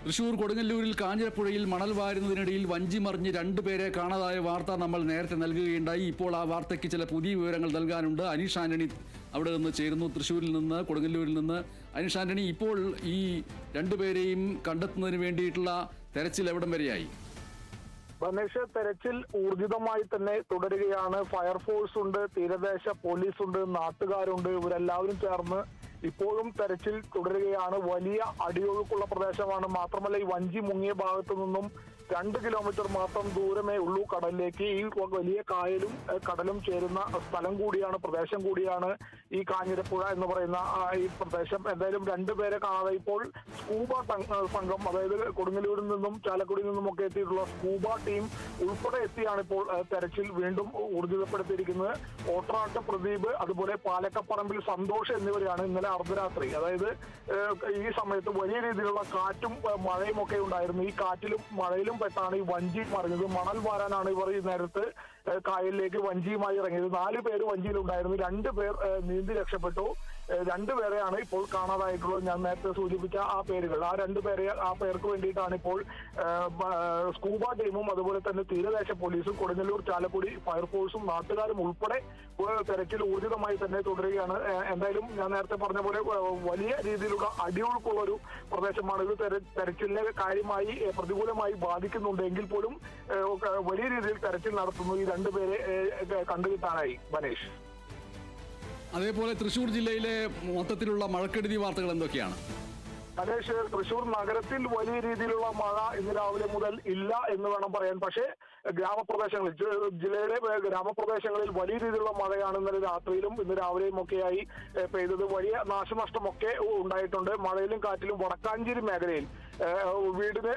തൃശൂർ കൊടുങ്ങല്ലൂരിൽ കാഞ്ഞിരപ്പുഴയിൽ മണൽ വാരുന്നതിനിടയിൽ വഞ്ചി മറിഞ്ഞ് 2 പേരെ കാണാതായ വാർത്ത നമ്മൾ നേരത്തെ നൽകുകയുണ്ടായി. ഇപ്പോൾ ആ വാർത്തയ്ക്ക് ചില പുതിയ വിവരങ്ങൾ നൽകാനുണ്ട്. അനീഷ് ആന്റണി അവിടെ നിന്ന് ചേരുന്നു, തൃശ്ശൂരിൽ നിന്ന്, കൊടുങ്ങല്ലൂരിൽ നിന്ന്. അനീഷ് ആന്റണി, ഇപ്പോൾ ഈ 2 പേരെയും കണ്ടെത്തുന്നതിന് വേണ്ടിയിട്ടുള്ള തെരച്ചിൽ എവിടം വരെയായി? ഗണേഷ്, തെരച്ചിൽ ഊർജിതമായി തന്നെ തുടരുകയാണ്. ഫയർഫോഴ്സ് ഉണ്ട്, തീരദേശ പോലീസ് ഉണ്ട്, നാട്ടുകാരുണ്ട്. ഇവരെല്ലാവരും ചേർന്ന് ഇപ്പോഴും തെരച്ചിൽ തുടരുകയാണ്. വലിയ അടിയൊഴുക്കുള്ള പ്രദേശമാണ്. മാത്രമല്ല, ഈ വഞ്ചി മുങ്ങിയ ഭാഗത്തു നിന്നും 2 കിലോമീറ്റർ മാത്രം ദൂരമേ ഉള്ളൂ കടലിലേക്ക്. ഈ വലിയ കായലും കടലും ചേരുന്ന സ്ഥലം കൂടിയാണ്, പ്രദേശം കൂടിയാണ് ഈ കാഞ്ഞിരപ്പുഴ എന്ന് പറയുന്ന ഈ പ്രദേശം. എന്തായാലും 2 പേരെ കാണാതെ ഇപ്പോൾ സ്കൂബ സംഘം, അതായത് കൊടുങ്ങല്ലൂരിൽ നിന്നും ചാലക്കുടിയിൽ നിന്നും ഒക്കെ എത്തിയിട്ടുള്ള സ്കൂബ ടീം ഉൾപ്പെടെ എത്തിയാണ് ഇപ്പോൾ തെരച്ചിൽ വീണ്ടും ഊർജിതപ്പെടുത്തിയിരിക്കുന്നത്. ഓട്ടറാട്ട് പ്രദീപ്, അതുപോലെ പാലക്കപ്പറമ്പിൽ സന്തോഷ് എന്നിവരെയാണ് ഇന്നലെ അർദ്ധരാത്രി, അതായത് ഈ സമയത്ത് വലിയ രീതിയിലുള്ള കാറ്റും മഴയും ഒക്കെ ഉണ്ടായിരുന്നു. ഈ കാറ്റിലും മഴയിലും പെട്ടാണ് ഈ വഞ്ചി മറിഞ്ഞത്. മണൽ വാരാനാണ് ഇവർ ഈ നേരത്ത് കായലിലേക്ക് വഞ്ചിയുമായി ഇറങ്ങിയത്. 4 പേര് വഞ്ചിയിലുണ്ടായിരുന്നു. 2 പേർ നീന്തി രക്ഷപ്പെട്ടു. 2 പേരെയാണ് ഇപ്പോൾ കാണാതായിട്ടുള്ളത്. ഞാൻ നേരത്തെ സൂചിപ്പിച്ച ആ പേരുകൾ, ആ പേർക്ക് വേണ്ടിയിട്ടാണ് ഇപ്പോൾ സ്കൂബ ടീമും അതുപോലെ തന്നെ തീരദേശ പോലീസും കൊടുങ്ങല്ലൂർ ചാലക്കുടി ഫയർഫോഴ്സും നാട്ടുകാരും ഉൾപ്പെടെ തെരച്ചിൽ ഊർജിതമായി തന്നെ തുടരുകയാണ്. എന്തായാലും ഞാൻ നേരത്തെ പറഞ്ഞ പോലെ വലിയ രീതിയിലുള്ള അടിയൊഴുക്കുള്ള ഒരു പ്രദേശമാണ് ഇത്. തെരച്ചിലിനെ കാര്യമായി പ്രതികൂലമായി ബാധിക്കുന്നുണ്ട് എങ്കിൽ പോലും വലിയ രീതിയിൽ തെരച്ചിൽ നടത്തുന്നു ഈ 2 പേരെ കണ്ടുകിട്ടാനായി. മനേഷ്, അതേപോലെ തൃശ്ശൂർ ജില്ലയിലെ മൊത്തത്തിലുള്ള മഴക്കെടുതി വാർത്തകൾ എന്തൊക്കെയാണ്? മനേഷ്, തൃശൂർ നഗരത്തിൽ വലിയ രീതിയിലുള്ള മഴ ഇന്ന് രാവിലെ മുതൽ ഇല്ല എന്ന് വേണം പറയാൻ. പക്ഷേ ഗ്രാമപ്രദേശങ്ങളിൽ, ജില്ലയിലെ ഗ്രാമപ്രദേശങ്ങളിൽ വലിയ രീതിയിലുള്ള മഴയാണ് ഇന്നലെ രാത്രിയിലും ഇന്ന് രാവിലെയും ഒക്കെയായി പെയ്തത്. വലിയ നാശനഷ്ടമൊക്കെ ഉണ്ടായിട്ടുണ്ട്. മഴയിലും കാറ്റിലും വടക്കാഞ്ചേരി മേഖലയിൽ വീടിന്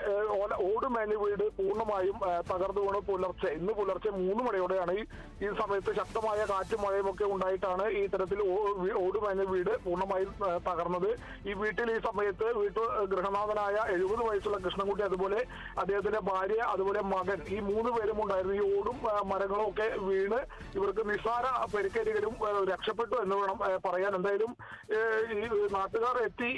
ഓടുമേഞ്ഞ വീട് പൂർണ്ണമായും തകർന്നു വീണ് ഇന്ന് പുലർച്ചെ 3 മണിയോടെയാണ് ഈ സമയത്ത് ശക്തമായ കാറ്റും മഴയും ഒക്കെ ഉണ്ടായിട്ടാണ് ഈ തരത്തിൽ ഓടുമേഞ്ഞ വീട് പൂർണ്ണമായും തകർന്നത്. ഈ വീട്ടിൽ ഈ സമയത്ത് ഗൃഹനാഥനായ 70 വയസ്സുള്ള കൃഷ്ണൻകുട്ടി, അതുപോലെ അദ്ദേഹത്തിന്റെ ഭാര്യ, അതുപോലെ മകൻ, ഈ 3 പേരും ഉണ്ടായിരുന്നു. ഈ ഓടും മരങ്ങളും ഒക്കെ വീണ് ഇവർക്ക് നിസ്സാര പരിക്കേറ്റെങ്കിലും രക്ഷപ്പെട്ടു എന്ന് വേണം പറയാൻ. എന്തായാലും ഈ നാട്ടുകാർ എത്തി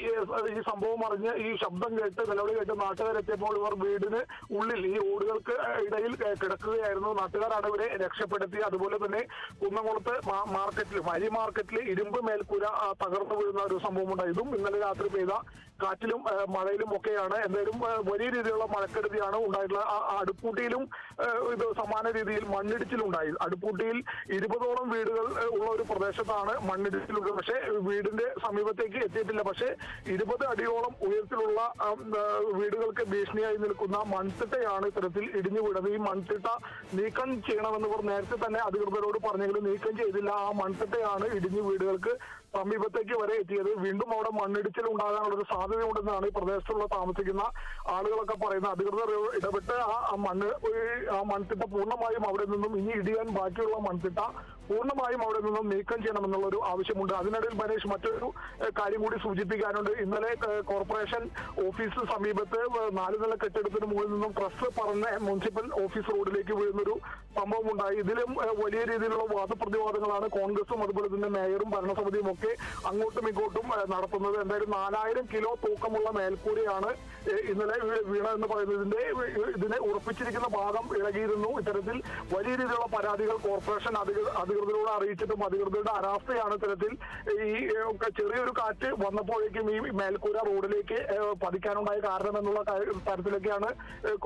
ഈ സംഭവം അറിഞ്ഞ് ഈ ശബ്ദം കേട്ട് നിലവിളി കേട്ട് നാട്ടുകാരെത്തിയപ്പോൾ ഇവർ വീടിന് ഉള്ളിൽ ഈ ഓടുകൾക്ക് ഇടയിൽ കിടക്കുകയായിരുന്നു. നാട്ടുകാരാണ് ഇവരെ രക്ഷപ്പെടുത്തി. അതുപോലെ തന്നെ കുന്നംകുളത്ത് അരി മാർക്കറ്റിൽ ഇരുമ്പ് മേൽക്കൂര തകർന്നു വീഴുന്ന ഒരു സംഭവം ഉണ്ടായി. ഇതും ഇന്നലെ രാത്രി പെയ്ത കാറ്റിലും മഴയിലും ഒക്കെയാണ്. എന്തായാലും വലിയ രീതിയിലുള്ള മഴക്കെടുതിയാണ് ഉണ്ടായിട്ടുള്ളത്. അടുപ്പൂട്ടിയിലും ഇത് സമാന രീതിയിൽ മണ്ണിടിച്ചിലുണ്ടായി. അടുപ്പൂട്ടിയിൽ 20ഓളം വീടുകൾ ഉള്ള ഒരു പ്രദേശത്താണ് മണ്ണിടിച്ചിലുള്ളത്. പക്ഷേ വീടിന്റെ സമീപത്തേക്ക് എത്തിയിട്ടില്ല. പക്ഷേ 20 അടിയോളം ഉയരത്തിലുള്ള വീടുകൾക്ക് ഭീഷണിയായി നിൽക്കുന്ന മൺതിട്ടയാണ് ഇത്തരത്തിൽ ഇടിഞ്ഞു വീണത്. ഈ മൺതിട്ട നീക്കം ചെയ്യണമെന്ന് ഇവർ നേരത്തെ തന്നെ അധികൃതരോട് പറഞ്ഞെങ്കിലും നീക്കം ചെയ്തില്ല. ആ മൺതിട്ടയാണ് ഇടിഞ്ഞു വീടുകൾക്ക് സമീപത്തേക്ക് വരെ എത്തിയത്. വീണ്ടും അവിടെ മണ്ണിടിച്ചിൽ ഉണ്ടാകാനുള്ളൊരു സാധ്യതയുണ്ടെന്നാണ് ഈ പ്രദേശത്തുള്ള താമസിക്കുന്ന ആളുകളൊക്കെ പറയുന്നത്. അധികൃതർ ഇടപെട്ട് ആ മൺതിട്ട പൂർണ്ണമായും അവിടെ നിന്നും, ഇനി ഇടിയാൻ ബാക്കിയുള്ള മൺതിട്ട പൂർണ്ണമായും അവിടെ നിന്നും നീക്കം ചെയ്യണമെന്നുള്ള ഒരു ആവശ്യമുണ്ട്. അതിനിടയിൽ മനീഷ്, മറ്റൊരു കാര്യം കൂടി സൂചിപ്പിക്കാനുണ്ട്. ഇന്നലെ കോർപ്പറേഷൻ ഓഫീസ് സമീപത്ത് 4 നില കെട്ടിടത്തിന് മുകളിൽ നിന്നും ട്രസ് പറന്ന് മുനിസിപ്പൽ ഓഫീസ് റോഡിലേക്ക് വീഴുന്നൊരു സംഭവം ഉണ്ടായി. ഇതിലും വലിയ രീതിയിലുള്ള വാദപ്രതിവാദങ്ങളാണ് കോൺഗ്രസും അതുപോലെ തന്നെ മേയറും ഭരണസമിതിയും ഒക്കെ അങ്ങോട്ടും ഇങ്ങോട്ടും നടത്തുന്നത്. എന്തായാലും 4000 കിലോ തൂക്കമുള്ള മേൽക്കൂരയാണ് ഇന്നലെ വീണെന്ന് പറയുന്നത്. ഇതിനെ ഉറപ്പിച്ചിരിക്കുന്ന ഭാഗം ഇളകിയിരുന്നു. ഇത്തരത്തിൽ വലിയ രീതിയിലുള്ള പരാതികൾ കോർപ്പറേഷൻ അധികൃതരോട് അറിയിച്ചിട്ടും അധികൃതരുടെ അനാസ്ഥയാണ് ഇത്തരത്തിൽ ഈ ചെറിയൊരു കാറ്റ് വന്നപ്പോഴേക്കും ഈ മേൽക്കൂര റോഡിലേക്ക് പതിക്കാനുണ്ടായ കാരണം എന്നുള്ള തരത്തിലൊക്കെയാണ്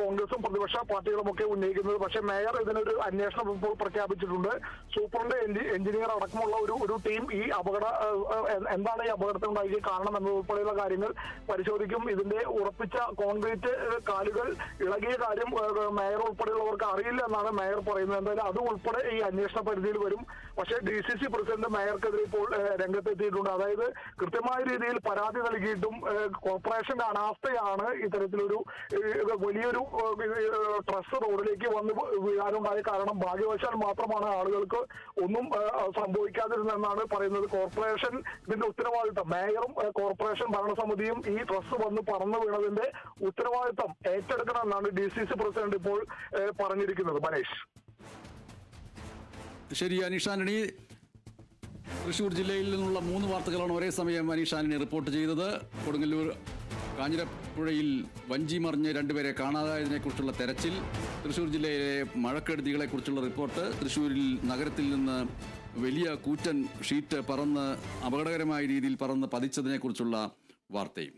കോൺഗ്രസും പ്രതിപക്ഷ പാർട്ടികളും ഒക്കെ ഉന്നയിക്കുന്നത്. പക്ഷേ മേയർ ഇതിനൊരു അന്വേഷണം ഇപ്പോൾ പ്രഖ്യാപിച്ചിട്ടുണ്ട്. സൂപ്രണ്ട്, എഞ്ചിനീയർ അടക്കമുള്ള ഒരു ടീം ഈ എന്താണ് ഈ അപകടത്തിനുണ്ടാക്കിയ കാരണം എന്നതുൾപ്പെടെയുള്ള കാര്യങ്ങൾ പരിശോധിക്കും. ഇതിന്റെ ഉറപ്പിച്ച കോൺക്രീറ്റ് കാലുകൾ ഇളകിയ കാര്യം മേയർ ഉൾപ്പെടെയുള്ളവർക്ക് അറിയില്ല എന്നാണ് മേയർ പറയുന്നത്. എന്തായാലും അത് ഉൾപ്പെടെ ഈ അന്വേഷണ പരിധിയിൽ വരും. പക്ഷേ DCC പ്രസിഡന്റ് മേയർക്കെതിരെ ഇപ്പോൾ രംഗത്തെത്തിയിട്ടുണ്ട്. അതായത് കൃത്യമായ രീതിയിൽ പരാതി നൽകിയിട്ടും കോർപ്പറേഷന്റെ അനാസ്ഥയാണ് ഇത്തരത്തിലൊരു വലിയൊരു ട്രസ് റോഡിലേക്ക് വന്ന് വീഴാനുണ്ടായ കാരണം. ഭാഗ്യവശാൽ മാത്രമാണ് ആളുകൾക്ക് ഒന്നും സംഭവിക്കാതിരുന്നെന്നാണ് പറയുന്നത്. കോർപ്പറേഷൻ ഇതിന്റെ ഉത്തരവാദിത്തം, മേയറും കോർപ്പറേഷൻ ഭരണസമിതിയും ഈ ട്രസ് വന്ന് പറന്നു വീണതിന്റെ ഉത്തരവാദിത്തം ഏറ്റെടുക്കണമെന്നാണ് DCC പ്രസിഡന്റ് ഇപ്പോൾ പറഞ്ഞിരിക്കുന്നത്. മനേഷ്, ശരി. അനീഷ് ആന്റണി, തൃശ്ശൂർ ജില്ലയിൽ നിന്നുള്ള 3 വാർത്തകളാണ് ഒരേ സമയം അനീഷ് ആന്റണി റിപ്പോർട്ട് ചെയ്തത്. കൊടുങ്ങല്ലൂർ കാഞ്ഞിരപ്പുഴയിൽ വഞ്ചി മറിഞ്ഞ് രണ്ടുപേരെ കാണാതായതിനെക്കുറിച്ചുള്ള തെരച്ചിൽ, തൃശ്ശൂർ ജില്ലയിലെ മഴക്കെടുതികളെക്കുറിച്ചുള്ള റിപ്പോർട്ട്, തൃശ്ശൂരിൽ നഗരത്തിൽ നിന്ന് വലിയ കൂറ്റൻ ഷീറ്റ് അപകടകരമായ രീതിയിൽ പറന്ന് പതിച്ചതിനെക്കുറിച്ചുള്ള വാർത്തയും.